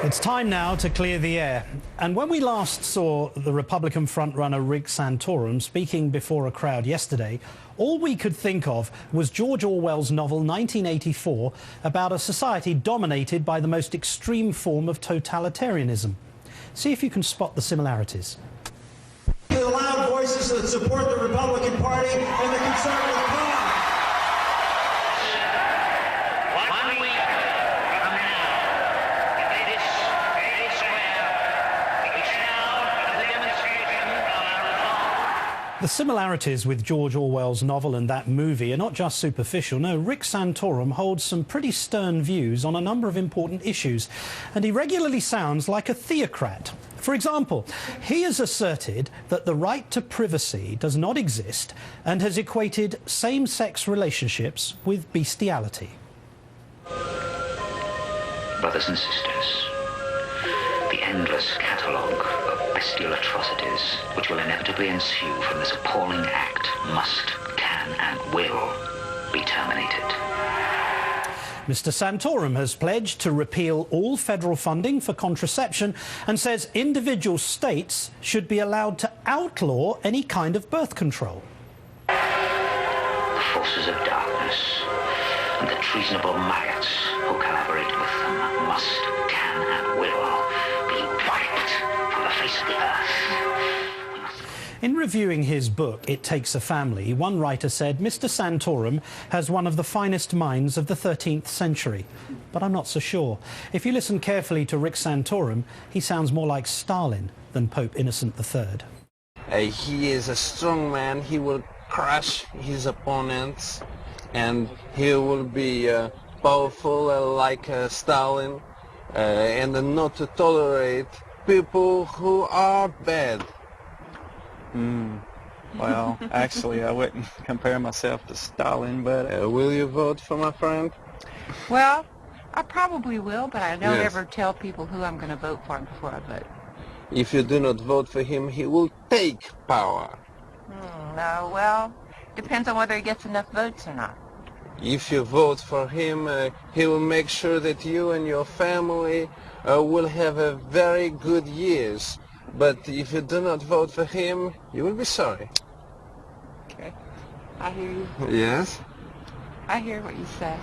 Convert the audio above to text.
It's time now to clear the air. And when we last saw the Republican frontrunner Rick Santorum speaking before a crowd yesterday, all we could think of was George Orwell's novel 1984 about a society dominated by the most extreme form of totalitarianism. See if you can spot the similarities. The loud voices that support the Republican Party and the conservative cause. The similarities with George Orwell's novel and that movie are not just superficial. No, Rick Santorum holds some pretty stern views on a number of important issues, and he regularly sounds like a theocrat. For example, he has asserted that the right to privacy does not exist and has equated same-sex relationships with bestiality. Brothers and sisters, the endless catalogue of bestial atrocities which will inevitably ensue from this appalling act must, can and will be terminated. Mr. Santorum has pledged to repeal all federal funding for contraception and says individual states should be allowed to outlaw any kind of birth control. The forces of darkness and the treasonable maggots who collaborate with them must, can and will be wiped from the face of the earth. In reviewing his book, It Takes a Family, one writer said Mr. Santorum has one of the finest minds of the 13th century. But I'm not so sure. If you listen carefully to Rick Santorum, he sounds more like Stalin than Pope Innocent III. He is a strong man. He will crush his opponents, and he will be powerful like Stalin, and not to tolerate people who are bad. Well, actually, I wouldn't compare myself to Stalin, but... will you vote for my friend? Well, I probably will, but I don't Yes. ever tell people who I'm going to vote for before I vote. If you do not vote for him, he will take power. No, well, depends on whether he gets enough votes or not. If you vote for him, he will make sure that you and your family will have a very good years. But if you do not vote for him, you will be sorry. Okay. I hear you. Yes? I hear what you say.